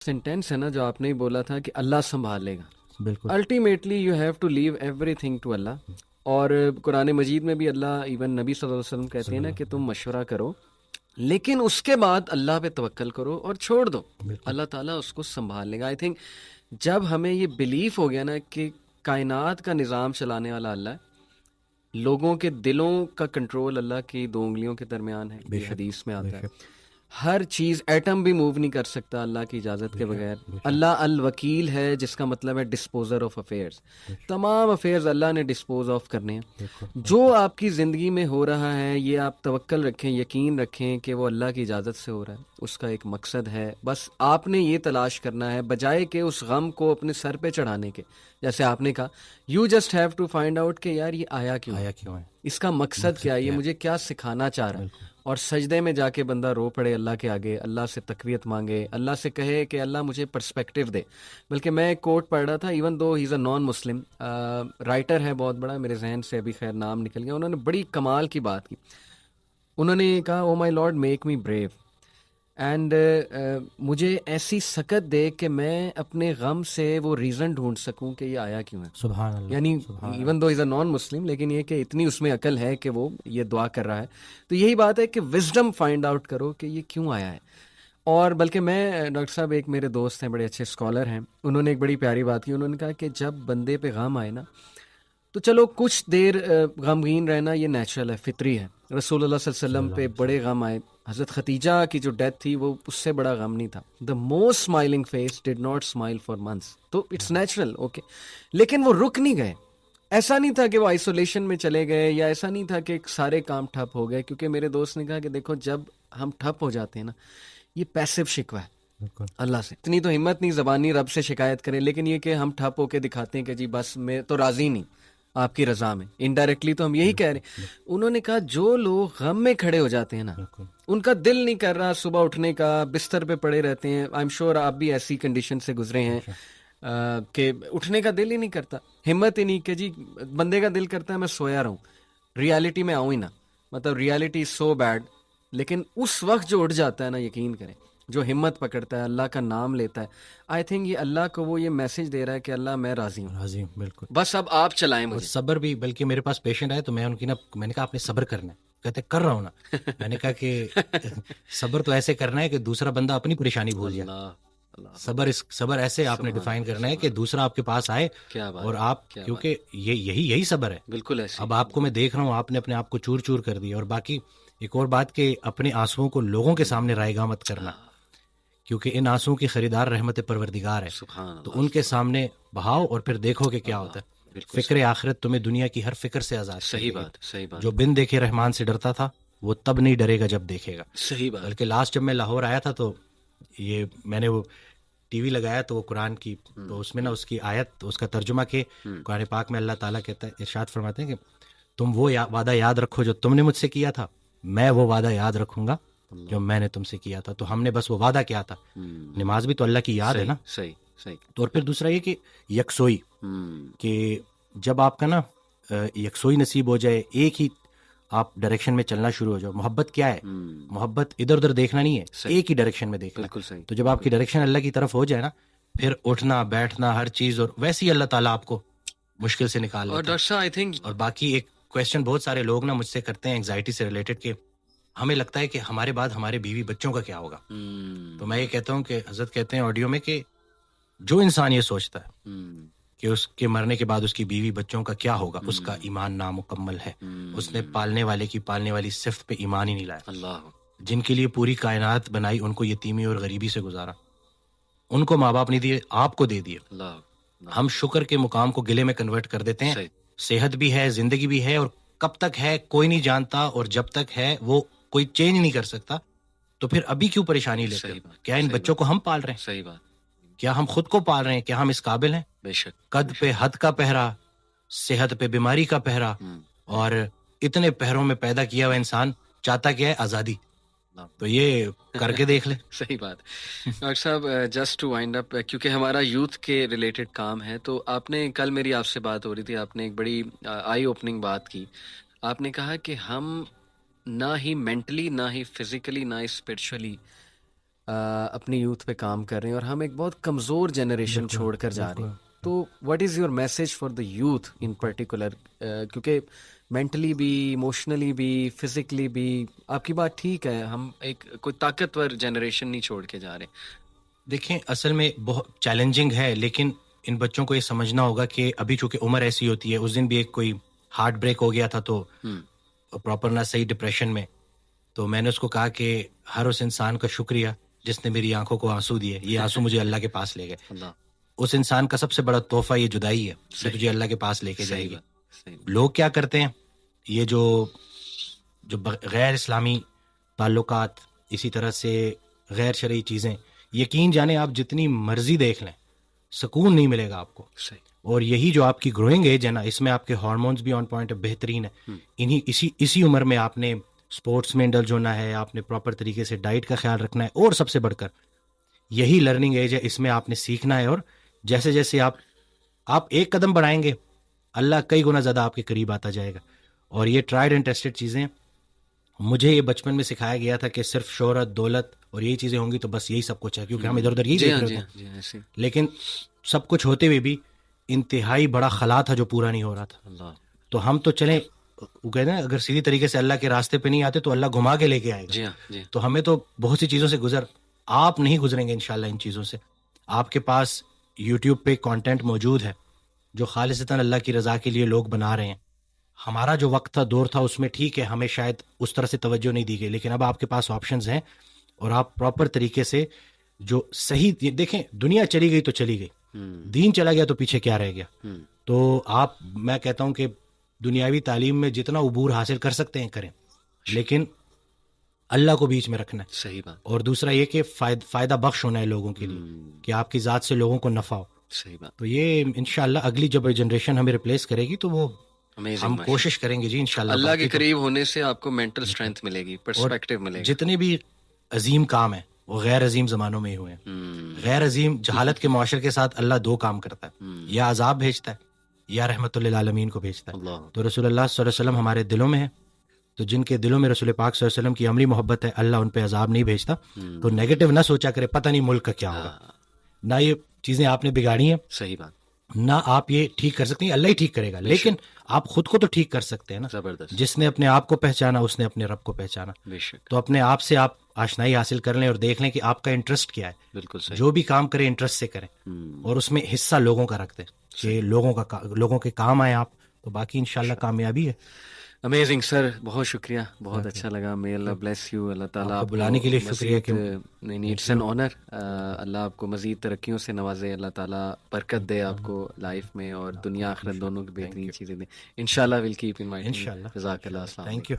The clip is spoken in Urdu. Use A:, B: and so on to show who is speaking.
A: سینٹینس ہے نا جو آپ نے بولا تھا کہ اللہ سنبھال لے گا.
B: بالکل
A: ultimately you have to leave everything to Allah. اور قرآن مجید میں بھی اللہ ایون نبی صلی اللہ علیہ وسلم کہتے ہیں نا کہ تم مشورہ کرو لیکن اس کے بعد اللہ پہ توکل کرو اور چھوڑ دو, اللہ تعالیٰ اس کو سنبھال لے گا. آئی تھنک جب ہمیں یہ بلیف ہو گیا نا کہ کائنات کا نظام چلانے والا اللہ ہے, لوگوں کے دلوں کا کنٹرول اللہ کی 2 انگلیوں کے درمیان ہے, یہ حدیث میں آتا ہے, ہر چیز ایٹم بھی موو نہیں کر سکتا اللہ کی اجازت کے بغیر. اللہ الوکیل ہے جس کا مطلب ہے ڈسپوزر آف افیئرز. تمام افیئرز اللہ نے ڈسپوز آف کرنے ہیں. جو آپ کی زندگی میں ہو رہا ہے یہ آپ توکل رکھیں, یقین رکھیں کہ وہ اللہ کی اجازت سے ہو رہا ہے, اس کا ایک مقصد ہے. بس آپ نے یہ تلاش کرنا ہے بجائے کہ اس غم کو اپنے سر پہ چڑھانے کے. جیسے آپ نے کہا you just have to find out کہ یار یہ آیا کیوں ہے, اس کا مقصد کیا ہے, یہ مجھے کیا سکھانا چاہ رہا ہے. اور سجدے میں جا کے بندہ رو پڑے اللہ کے آگے, اللہ سے تقویت مانگے, اللہ سے کہے کہ اللہ مجھے پرسپیکٹیو دے. بلکہ میں ایک کوٹ پڑھ رہا تھا, ایون دو ہی از اے نان مسلم رائٹر ہے بہت بڑا, میرے ذہن سے ابھی خیر نام نکل گیا, انہوں نے بڑی کمال کی بات کی. انہوں نے کہا oh my lord make me brave and مجھے ایسی سکت دے کہ میں اپنے غم سے وہ ریزن ڈھونڈ سکوں کہ یہ آیا کیوں ہے.
B: سبحان اللہ.
A: یعنی ایون دو از اے نان مسلم لیکن یہ کہ اتنی اس میں عقل ہے کہ وہ یہ دعا کر رہا ہے. تو یہی بات ہے کہ وزڈم فائنڈ آؤٹ کرو کہ یہ کیوں آیا ہے. اور بلکہ میں ڈاکٹر صاحب ایک میرے دوست ہیں بڑے اچھے اسکالر ہیں, انہوں نے ایک بڑی پیاری بات کی. انہوں نے کہا کہ جب بندے پہ غم آئے نا تو چلو کچھ دیر غمگین رہنا یہ نیچرل ہے, فطری ہے. رسول اللہ صلی اللہ علیہ وسلم پہ بڑے غم آئے, حضرت ختیجہ کی جو ڈیتھ تھی وہ اس سے بڑا غم نہیں تھا. The most smiling face did not smile for months. تو اٹس نیچرل اوکے, لیکن وہ رک نہیں گئے. ایسا نہیں تھا کہ وہ آئسولیشن میں چلے گئے, یا ایسا نہیں تھا کہ سارے کام ٹھپ ہو گئے. کیونکہ میرے دوست نے کہا کہ دیکھو جب ہم ٹھپ ہو جاتے ہیں نا یہ پیسو شکوہ ہے اللہ سے. اتنی تو ہمت نہیں زبانی رب سے شکایت کریں, لیکن یہ کہ ہم ٹھپ ہو کے دکھاتے ہیں کہ جی بس میں تو راضی نہیں آپ کی رضا میں, انڈائریکٹلی تو ہم یہی کہہ رہے ہیں. انہوں نے کہا جو لوگ غم میں کھڑے ہو جاتے ہیں نا ان کا دل نہیں کر رہا صبح اٹھنے کا, بستر پہ پڑے رہتے ہیں. آئی ایم شیور آپ بھی ایسی کنڈیشن سے گزرے ہیں کہ اٹھنے کا دل ہی نہیں کرتا, ہمت ہی نہیں کہ جی بندے کا دل کرتا ہے میں سویا رہوں, ریالٹی میں آؤں ہی نا. مطلب ریالٹی سو بیڈ. لیکن اس وقت جو اٹھ جاتا ہے نا یقین کریں, جو ہمت پکڑتا ہے اللہ کا نام لیتا ہے, آئی تھنک یہ اللہ کو وہ یہ میسج دے رہا ہے کہ اللہ میں راضی ہوں,
B: راضی ہوں. بالکل.
A: بس اب آپ چلائیں مجھے.
B: صبر بھی, بلکہ میرے پاس پیشنٹ آئے تو میں ان کی میں نے کہا آپ نے صبر کرنا ہے, کہتے کر رہا ہوں نا. میں نے کہا کہ صبر تو ایسے کرنا ہے کہ دوسرا بندہ اپنی پریشانی بھول جائے. صبر ایسے آپ نے ڈیفائن کرنا ہے کہ دوسرا آپ کے پاس آئے اور آپ, کیونکہ یہی صبر ہے.
A: بالکل ایسے.
B: اب آپ کو میں دیکھ رہا ہوں آپ نے اپنے آپ کو چور چور کر دیا. اور باقی ایک اور بات کہ اپنے آنسوؤں کو لوگوں کے سامنے رائیگاں مت کرنا, کیونکہ ان آنسوؤں کی خریدار رحمت پروردگار ہے. تو ان کے سامنے بہاؤ اور پھر دیکھو کہ کیا ہوتا ہے. فکر آخرت تمہیں دنیا کی ہر فکر سے آزاد.
A: صحیح بات.
B: جو بن دیکھے رحمان سے ڈرتا تھا وہ تب نہیں ڈرے گا جب دیکھے گا.
A: صحیح بات.
B: بلکہ لاسٹ جب میں لاہور آیا تھا تو یہ میں نے وہ ٹی وی لگایا تو وہ قرآن کی, تو اس میں نا اس کی آیت, اس کا ترجمہ کہ قرآن پاک میں اللہ تعالیٰ کہتا ہے, ارشاد فرماتے ہیں کہ تم وہ وعدہ یاد رکھو جو تم نے مجھ سے کیا تھا, میں وہ وعدہ یاد رکھوں گا جو میں نے تم سے کیا تھا. تو ہم نے بس وہ وعدہ کیا تھا. نماز بھی تو اللہ کی یاد ہے نا.
A: صحیح.
B: تو اور پھر دوسرا یہ کہ یکسوئی, کہ جب آپ کا نا یکسوئی نصیب ہو جائے, ایک ہی آپ ڈائریکشن میں چلنا شروع ہو جاؤ. محبت کیا ہے؟ محبت ادھر ادھر دیکھنا نہیں ہے, ایک ہی ڈائریکشن میں دیکھنا.
A: بالکل صحیح.
B: تو جب آپ کی ڈائریکشن اللہ کی طرف ہو جائے نا, پھر اٹھنا بیٹھنا ہر چیز, اور ویسے ہی اللہ تعالیٰ آپ کو مشکل سے نکال لیتا ہے.
A: اور ڈاکٹر صاحب آئی تھنک,
B: اور باقی ایک کویسچن بہت سارے لوگ نا مجھ سے کرتے ہیں انگزائٹی سے ریلیٹڈ, کہ ہمیں لگتا ہے کہ ہمارے بعد ہمارے بیوی بچوں کا کیا ہوگا. تو میں یہ کہتا ہوں کہ حضرت کہتے ہیں آڈیو میں کہ جو انسان یہ سوچتا ہے کہ اس کے مرنے کے بعد اس کی بیوی بچوں کا کیا ہوگا, اس کا ایمان نامکمل ہے. اس نے پالنے والے کی پالنے والی صفت پہ ایمان ہی نہیں لایا.
A: اللہ,
B: جن کے لیے پوری کائنات بنائی ان کو یتیمی اور غریبی سے گزارا, ان کو ماں باپ نہیں دیے, آپ کو دے دیے. ہم شکر کے مقام کو گلے میں کنورٹ کر دیتے ہیں. صحت بھی ہے, زندگی بھی ہے, اور کب تک ہے کوئی نہیں جانتا, اور جب تک ہے وہ کوئی چینج نہیں کر سکتا. تو پھر ابھی کیوں پریشانی لیتے ہیں؟ کیا ان بچوں کو ہم پال رہے ہیں؟
A: صحیح بات.
B: کیا ہم خود کو پال رہے ہیں؟ کیا ہم اس قابل ہیں؟
A: بے شک.
B: قد پہ حد کا پہرا, صحت پہ بیماری کا پہرا, اور اتنے پہروں میں پیدا کیا ہوا انسان چاہتا کیا ہے؟ آزادی. تو یہ کر کے دیکھ لیں.
A: صحیح بات. ڈاکٹر صاحب جسٹ ٹو وائنڈ اپ, کیونکہ ہمارا یوتھ کے ریلیٹڈ کام ہے, تو آپ نے کل میری آپ سے بات ہو رہی تھی, آپ نے ایک بڑی آئی اوپننگ بات کی. آپ نے کہا کہ ہم نہ ہی مینٹلی, نہ ہی فزیکلی, نہ ہی اسپرچولی اپنی یوتھ پہ کام کر رہے ہیں اور ہم ایک بہت کمزور جنریشن چھوڑ کر جا رہے ہیں. تو what is your message for the youth in particular, کیونکہ مینٹلی بھی, ایموشنلی بھی, فزیکلی بھی آپ کی بات ٹھیک ہے, ہم ایک کوئی طاقتور جنریشن نہیں چھوڑ کے جا رہے.
B: دیکھیں اصل میں بہت چیلنجنگ ہے, لیکن ان بچوں کو یہ سمجھنا ہوگا کہ ابھی چونکہ عمر ایسی ہوتی ہے, اس دن بھی ایک کوئی ہارٹ بریک ہو گیا تھا تو پراپر نہ صحیح ڈپریشن میں, تو میں نے اس کو کہا کہ ہر اس انسان کا شکریہ جس نے میری آنکھوں کو آنسو دیے, یہ آنسو مجھے اللہ کے پاس لے گئے. اس انسان کا سب سے بڑا تحفہ یہ جدائی ہے جو تجھے اللہ کے پاس لے کے جائے گی. لوگ کیا کرتے ہیں, یہ جو غیر اسلامی تعلقات, اسی طرح سے غیر شرعی چیزیں, یقین جانیں آپ جتنی مرضی دیکھ لیں سکون نہیں ملے گا آپ کو. اور یہی جو آپ کی گروئنگ ایج ہے نا, اس میں آپ کے ہارمونز بھی آن پوائنٹ بہترین ہے. اسی عمر میں آپ نے اسپورٹس میں انڈلج ہونا ہے, آپ نے پراپر طریقے سے ڈائٹ کا خیال رکھنا ہے, اور سب سے بڑھ کر یہی لرننگ ایج ہے, اس میں آپ نے سیکھنا ہے. اور جیسے جیسے آپ ایک قدم بڑھائیں گے اللہ کئی گنا زیادہ آپ کے قریب آتا جائے گا. اور یہ ٹرائیڈ اینڈ ٹیسٹڈ چیزیں, مجھے یہ بچپن میں سکھایا گیا تھا کہ صرف شہرت, دولت اور یہی چیزیں ہوں گی تو بس یہی سب کچھ ہے, کیونکہ ہم ادھر ادھر یہی دیکھ رہے تھے. لیکن سب کچھ ہوتے ہوئے بھی انتہائی بڑا خلا تھا جو پورا نہیں ہو رہا تھا. تو ہم تو چلیں, وہ کہتے ہیں اگر سیدھی طریقے سے اللہ کے راستے پہ نہیں آتے تو اللہ گھما کے لے کے آئے گا. تو ہمیں تو بہت سی چیزوں سے آپ نہیں گزریں گے انشاءاللہ ان چیزوں سے. آپ کے پاس یوٹیوب پہ کانٹینٹ موجود ہے جو خالصتاً اللہ کی رضا کے لیے لوگ بنا رہے ہیں. ہمارا جو وقت تھا, دور تھا, اس میں ٹھیک ہے ہمیں شاید اس طرح سے توجہ نہیں دی گئی, لیکن اب آپ کے پاس آپشنز ہیں اور آپ پراپر طریقے سے جو صحیح, دیکھیں دنیا چلی گئی تو چلی گئی, دین چلا گیا تو پیچھے کیا رہ گیا. تو میں کہتا ہوں کہ دنیاوی تعلیم میں جتنا عبور حاصل کر سکتے ہیں کریں, لیکن اللہ کو بیچ میں رکھنا ہے.
A: صحیح بات.
B: اور دوسرا یہ کہ فائدہ بخش ہونا ہے لوگوں کے لیے, کہ آپ کی ذات سے لوگوں کو نفع ہو.
A: صحیح بات.
B: تو یہ انشاءاللہ اگلی جب جنریشن ہمیں ریپلیس کرے گی تو وہ ہم کوشش کریں گے جی انشاءاللہ.
A: اللہ کے قریب ہونے سے آپ کو مینٹل اسٹرینتھ ملے گی, پرسپیکٹیو ملے گا.
B: جتنے بھی عظیم کام ہیں وہ غیر عظیم زمانوں میں ہی ہوئے ہیں. غیر عظیم جہالت کے معاشرے کے ساتھ اللہ دو کام کرتا ہے, یا عذاب بھیجتا ہے یا رحمت للعالمین کو بھیجتا ہے. تو رسول اللہ صلی اللہ علیہ وسلم ہمارے دلوں میں ہے, تو جن کے دلوں میں رسول پاک صلی اللہ علیہ وسلم کی عملی محبت ہے, اللہ ان پہ عذاب نہیں بھیجتا. تو نیگیٹو نہ سوچا کرے پتہ نہیں ملک کا کیا ہوگا, نہ یہ چیزیں آپ نے بگاڑی ہیں,
A: صحیح بات,
B: نہ آپ یہ ٹھیک کر سکتے ہیں, اللہ ہی ٹھیک کرے گا. لیکن آپ خود کو تو ٹھیک کر سکتے ہیں نا.
A: زبردست.
B: جس نے اپنے آپ کو پہچانا اس نے اپنے رب کو پہچانا. تو اپنے آپ سے آپ آشنائی حاصل کر لیں اور دیکھ لیں کہ آپ کا انٹرسٹ کیا ہے.
A: بالکل صحیح.
B: جو بھی کام کریں انٹرسٹ سے کریں, اور اس میں حصہ لوگوں کا رکھ دیں کہ لوگوں کے کام آئے آپ, تو باقی انشاءاللہ کامیابی ہے.
A: امیزنگ سر, بہت شکریہ, بہت اچھا لگا. may Allah bless you. Allah تعالیٰ آپ کو
B: بلانے کے لیے شکریہ.
A: نہیں, اٹس این آنر. اللہ آپ کو مزید ترقیوں سے نوازے, اللہ تعالیٰ برکت دے آپ کو لائف میں, اور دنیا آخرت دونوں کی بہترین چیزیں دیں انشاءاللہ. Will keep in mind.
B: انشاءاللہ.
A: جزاک اللہ. السلام.
B: Thank you.